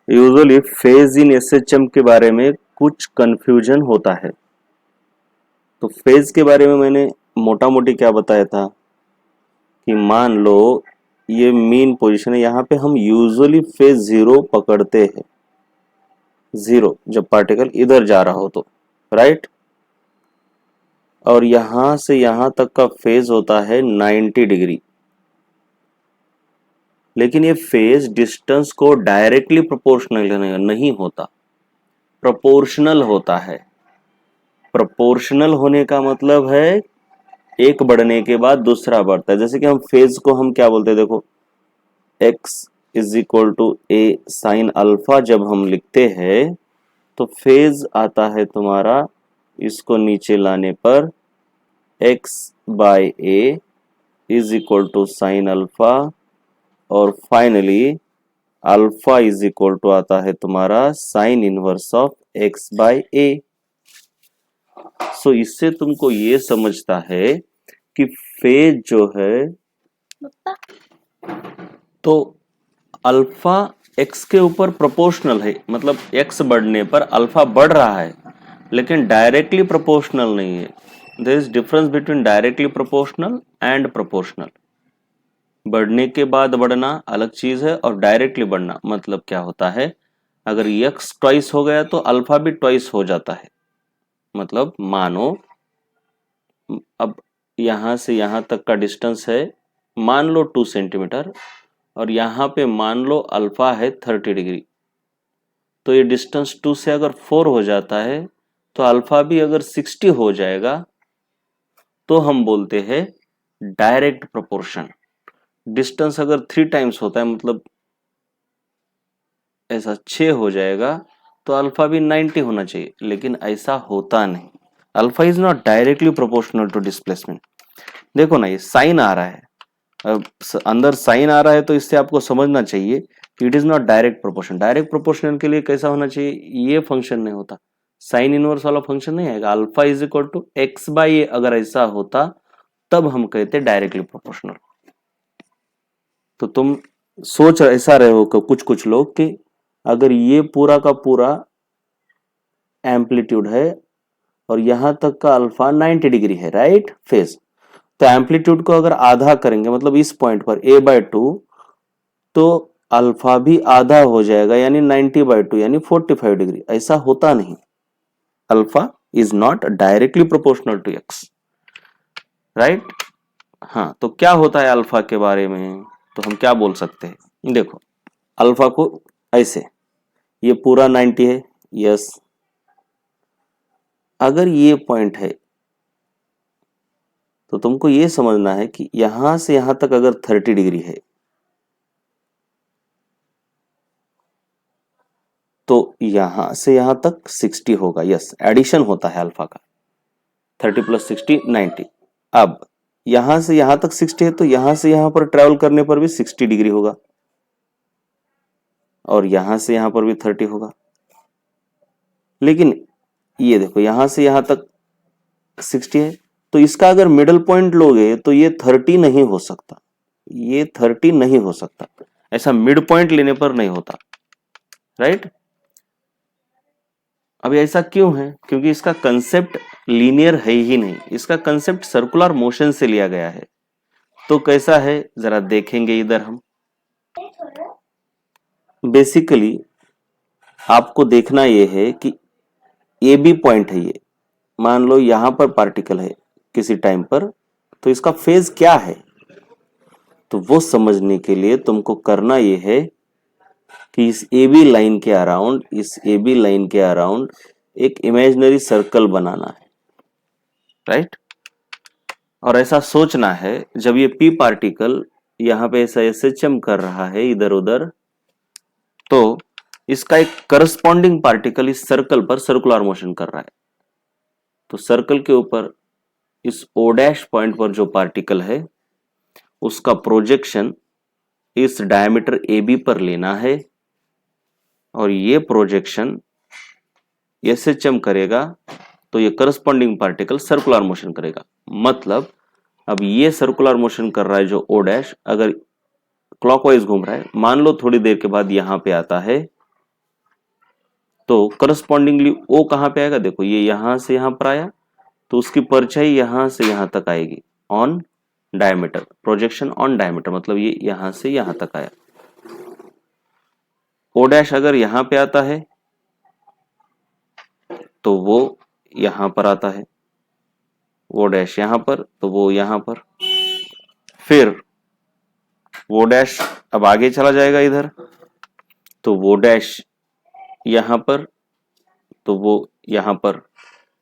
Usually phase in SHM के बारे में कुछ कंफ्यूजन होता है। तो फेज के बारे में मैंने मोटा मोटी क्या बताया था कि मान लो ये मीन पोजीशन है, यहाँ पे हम यूजुअली फेज जीरो पकड़ते हैं। जीरो जब पार्टिकल इधर जा रहा हो तो, राइट। और यहां से यहां तक का फेज होता है 90 डिग्री। लेकिन ये फेज डिस्टेंस को डायरेक्टली प्रोपोर्शनल नहीं होता, प्रोपोर्शनल होता है। प्रोपोर्शनल होने का मतलब है एक बढ़ने के बाद दूसरा बढ़ता है। जैसे कि हम फेज को हम क्या बोलते हैं, देखो x is equal to a sine alpha जब हम लिखते हैं तो फेज आता है तुम्हारा, इसको नीचे लाने पर x by a is equal to sine alpha, और finally alpha is equal to आता है तुम्हारा sine inverse of x by a. So इससे तुमको ये समझता है कि फेज जो है तो अल्फा एक्स के ऊपर प्रोपोर्शनल है, मतलब एक्स बढ़ने पर अल्फा बढ़ रहा है लेकिन डायरेक्टली प्रोपोर्शनल नहीं है। There is difference between directly proportional and proportional. बढ़ने के बाद बढ़ना अलग चीज है और डायरेक्टली बढ़ना मतलब क्या होता है, अगर एक्स ट्वाइस हो गया तो अल्फा भी ट्वाइस हो जाता है। मतलब मानो अब यहां से यहां तक का डिस्टेंस है, मान लो 2 सेंटीमीटर, और यहाँ पे मान लो अल्फा है 30 डिग्री। तो ये डिस्टेंस 2 से अगर 4 हो जाता है तो अल्फा भी अगर 60 हो जाएगा तो हम बोलते हैं डायरेक्ट प्रोपोर्शन। डिस्टेंस अगर 3 टाइम्स होता है, मतलब ऐसा 6 हो जाएगा, तो अल्फा भी 90 होना चाहिए, लेकिन ऐसा होता नहीं। Alpha is not directly proportional to displacement. देखो ना, ये साइन आ रहा है, अब अंदर साइन आ रहा है तो इससे आपको समझना चाहिए कि it is not direct proportion. Direct proportional के लिए कैसा होना चाहिए, ये फंक्शन नहीं होता, साइन इनवर्स वाला फंक्शन नहीं आएगा। Alpha is equal to x by a अगर ऐसा होता तब हम कहते डायरेक्टली प्रोपोर्शनल। तो तुम सोच ऐसा रहे हो कि कुछ कुछ लोग कि अगर ये पूरा का पूरा एम्पलीट्यूड है और यहां तक का अल्फा 90 डिग्री है, राइट, फेज, तो एम्पलीट्यूड को अगर आधा करेंगे मतलब इस पॉइंट पर a बाय 2, तो अल्फा भी आधा हो जाएगा यानी 90 बाय 2 यानी 45 डिग्री। ऐसा होता नहीं। Alpha is not directly proportional to x, right. हाँ, तो क्या होता है अल्फा के बारे में, तो हम क्या बोल सकते हैं, देखो अल्फा को ऐसे, ये पूरा 90 है, यस, अगर ये पॉइंट है तो तुमको ये समझना है कि यहां से यहां तक अगर 30 डिग्री है तो यहां से यहां तक 60 होगा, यस, एडिशन होता है अल्फा का, 30 प्लस 60 90। अब यहां से यहां तक 60 है तो यहां से यहां पर ट्रेवल करने पर भी 60 डिग्री होगा, और यहां से यहां पर भी 30 होगा। लेकिन ये देखो यहां से यहां तक 60 है तो इसका अगर मिडल पॉइंट लोगे तो ये 30 नहीं हो सकता, ये 30 नहीं हो सकता, ऐसा मिड पॉइंट लेने पर नहीं होता, राइट। अब ऐसा क्यों है, क्योंकि इसका कंसेप्ट लीनियर है ही नहीं, इसका कंसेप्ट सर्कुलर मोशन से लिया गया है। तो कैसा है जरा देखेंगे इधर हम। बेसिकली आपको देखना यह है कि ए बी पॉइंट है, ये मान लो यहां पर पार्टिकल है किसी टाइम पर, तो इसका फेज क्या है, तो वो समझने के लिए तुमको करना यह है कि इस ए बी लाइन के अराउंड, इस ए बी लाइन के अराउंड एक इमेजिनरी सर्कल बनाना है, राइट। और ऐसा सोचना है जब ये पी पार्टिकल यहां पे ऐसा एसएचएम कर रहा है इधर उधर, तो इसका एक करस्पॉन्डिंग पार्टिकल इस सर्कल पर सर्कुलर मोशन कर रहा है। तो सर्कल के ऊपर इस ओ डैश पॉइंट पर जो पार्टिकल है उसका प्रोजेक्शन इस डायमीटर ए बी पर लेना है, और ये प्रोजेक्शन एसएचएम करेगा तो ये करस्पॉन्डिंग पार्टिकल सर्कुलर मोशन करेगा। मतलब अब ये सर्कुलर मोशन कर रहा है जो ओ डैश, अगर क्लॉकवाइज घूम रहा है, मान लो थोड़ी देर के बाद यहां पे आता है तो करस्पॉन्डिंगली ओ कहाँ पे आएगा, देखो ये यहां से यहां पर आया तो उसकी परछाई यहां से यहां तक आएगी on diameter, projection on diameter, मतलब ये यहां से यहां तक आया। ओ डैश अगर यहां पे आता है तो वो यहां पर आता है, वो डैश यहां पर तो वो यहां पर, फिर वो डैश अब आगे चला जाएगा इधर तो वो डैश यहां पर तो वो यहां पर,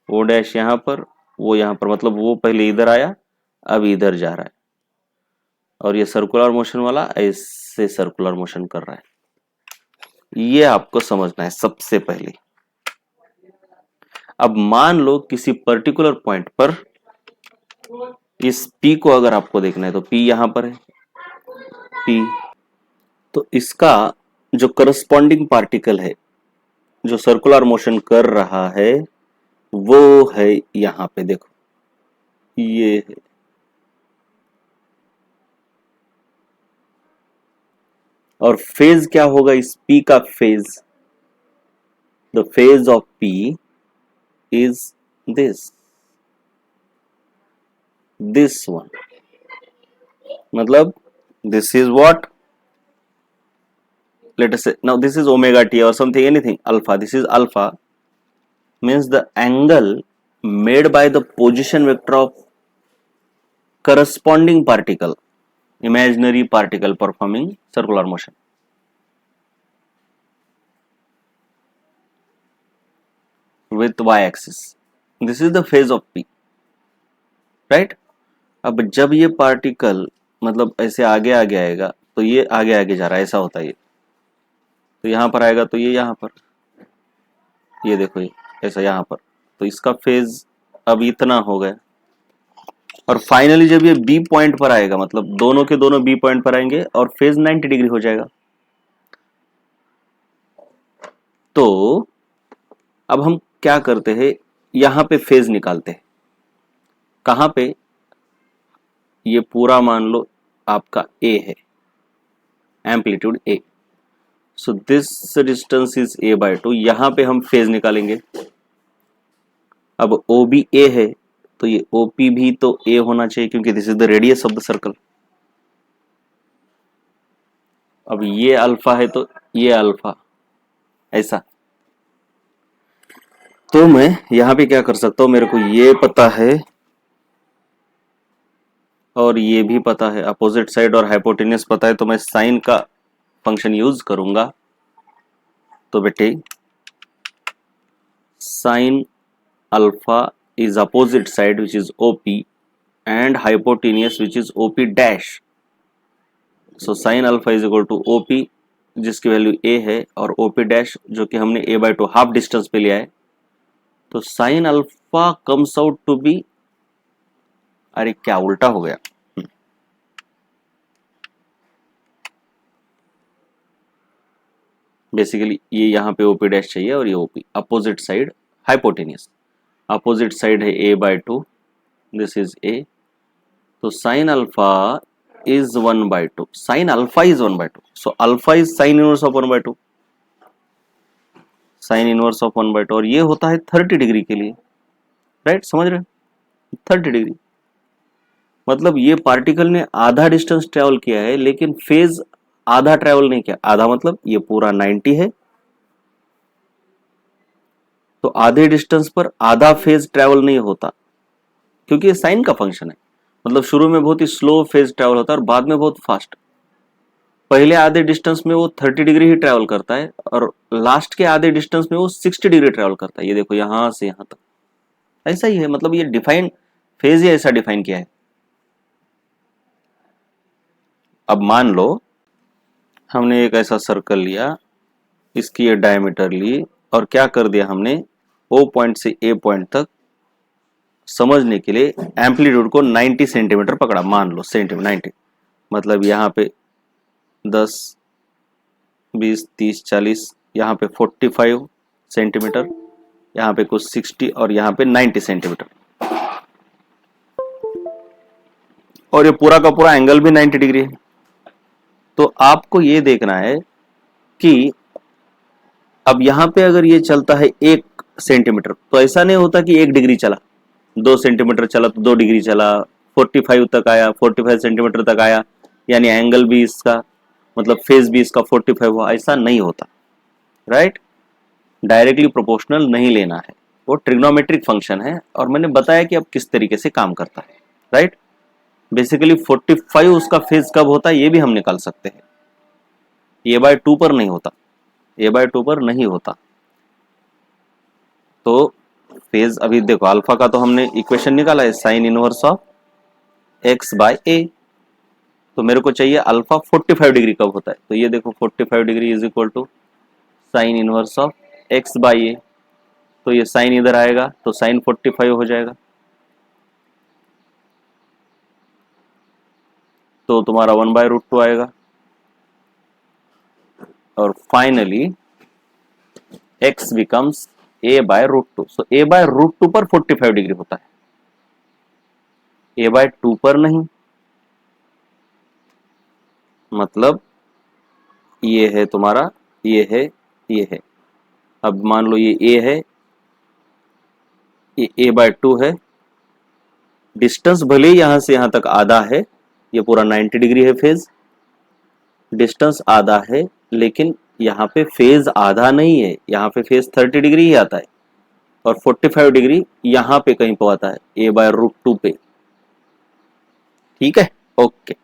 वो डैश यहां पर वो यहां पर, मतलब वो पहले इधर आया अब इधर जा रहा है, और ये सर्कुलर मोशन वाला ऐसे सर्कुलर मोशन कर रहा है। ये आपको समझना है सबसे पहले। अब मान लो किसी पर्टिकुलर पॉइंट पर इस P को अगर आपको देखना है तो P यहां पर है, P, तो इसका जो करस्पॉन्डिंग पार्टिकल है जो सर्कुलर मोशन कर रहा है वो है यहां पे, देखो ये है। और फेज क्या होगा इस P का phase, the phase of P is this one, मतलब this is what, let us say now this is omega t or something, anything alpha, this is alpha, means the angle made by the position vector of corresponding particle, imaginary particle performing circular motion. With y axis, this is the phase of P, right? अब जब ये particle मतलब ऐसे आगे आगे आएगा तो ये आगे आगे जा रहा है, ऐसा होता है, ये तो यहां पर आएगा तो ये यहां पर, ये देखो ये ऐसा यहां पर, तो इसका फेज अब इतना हो गया। और फाइनली जब ये बी पॉइंट पर आएगा, मतलब दोनों के दोनों बी पॉइंट पर आएंगे और फेज 90 डिग्री हो जाएगा। तो अब हम क्या करते हैं, यहां पे फेज निकालते हैं। कहां पे, ये पूरा मान लो आपका ए है, amplitude a, so this distance is a by 2, यहां पे हम फेज निकालेंगे। अब ओ बी ए है तो ये OP भी तो ए होना चाहिए क्योंकि this is the radius of the circle. अब ये अल्फा है तो ये अल्फा, ऐसा। तो मैं यहां पे क्या कर सकता हूं, मेरे को ये पता है और ये भी पता है, अपोजिट साइड और हाइपोटेन्यूस पता है, तो मैं साइन का फंक्शन यूज करूंगा। तो बेटे sine alpha is opposite side which is OP and hypotenuse which is OP dash. So sin alpha is equal to OP जिसकी वैल्यू A है और OP dash जो कि हमने A by 2 हाफ डिस्टेंस पे लिया है, तो sin alpha comes out to be, अरे क्या उल्टा हो गया, बेसिकली ये यहाँ पे OP dash चाहिए और ये OP opposite side hypotenuse, opposite side है A by 2, this is A, तो sine alpha is 1 by 2, sin alpha is 1 by 2, so alpha is sin inverse of 1 by 2, sin inverse of 1 by 2, और ये होता है 30 degree के लिए, right, समझ रहे हैं 30 डिग्री, मतलब ये पार्टिकल ने आधा डिस्टेंस ट्रेवल किया है लेकिन फेज आधा ट्रेवल नहीं किया, आधा मतलब ये पूरा 90 है, तो आधे डिस्टेंस पर आधा फेज ट्रेवल नहीं होता क्योंकि ये साइन का फंक्शन है, मतलब शुरू में बहुत ही स्लो फेज ट्रेवल होता है और बाद में बहुत फास्ट। पहले आधे डिस्टेंस में वो 30 डिग्री ही ट्रेवल करता है और लास्ट के आधे डिस्टेंस में वो 60 डिग्री ट्रेवल करता है, ये देखो यहां से यहां तक, ऐसा ही है, मतलब ये डिफाइन फेज ही ऐसा डिफाइन किया है। अब मान लो हमने एक ऐसा सर्कल लिया, इसकी ये डायमीटर ली और क्या कर दिया हमने, ओ पॉइंट से ए पॉइंट तक समझने के लिए एम्पलीट्यूड को 90 सेंटीमीटर पकड़ा, मान लो सेंटीमीटर 90, मतलब यहाँ पे 10 20 30 40, यहाँ पे 45 सेंटीमीटर, यहाँ पे कुछ 60 और यहाँ पे 90 सेंटीमीटर, और ये पूरा का पूरा एंगल भी 90 डिग्री है। तो आपको ये देखना है कि अब यहां पे अगर ये चलता है 1 सेंटीमीटर, तो ऐसा नहीं होता कि 1 डिग्री चला, 2 सेंटीमीटर चला तो 2 डिग्री चला, 45 तक आया, 45 सेंटीमीटर तक आया, यानी एंगल भी इसका मतलब फेज भी इसका 45 हुआ, ऐसा नहीं होता, राइट। डायरेक्टली प्रोपोर्शनल नहीं लेना है, वो ट्रिग्नोमेट्रिक फंक्शन है, और मैंने बताया कि अब किस तरीके से काम करता है, राइट। बेसिकली 45 उसका फेज कब होता है ये भी हम निकाल सकते हैं, a/2 पर नहीं होता, a/2 पर नहीं होता। तो फेज अभी देखो अल्फा का तो हमने इक्वेशन निकाला है, साइन इनवर्स ऑफ x/a, तो मेरे को चाहिए अल्फा 45 डिग्री कब होता है, तो ये देखो 45 degree is equal to sine inverse of x/a, तो ये साइन इधर आएगा तो साइन 45 हो जाएगा, तो तुम्हारा 1/√2 आएगा, और फाइनली x बिकम्स a/√2। सो a/√2 पर 45 डिग्री होता है, a/2 पर नहीं। मतलब ये है तुम्हारा, ये है, ये है। अब मान लो ये a है, ये a/2 है, डिस्टेंस भले ही यहां से यहां तक आधा है, ये पूरा 90 डिग्री है फेज, डिस्टेंस आधा है, लेकिन यहाँ पे फेज आधा नहीं है, यहाँ पे फेज 30 डिग्री ही आता है, और 45 डिग्री यहाँ पे कहीं पे आता है a/√2 पे, ठीक है, ओके।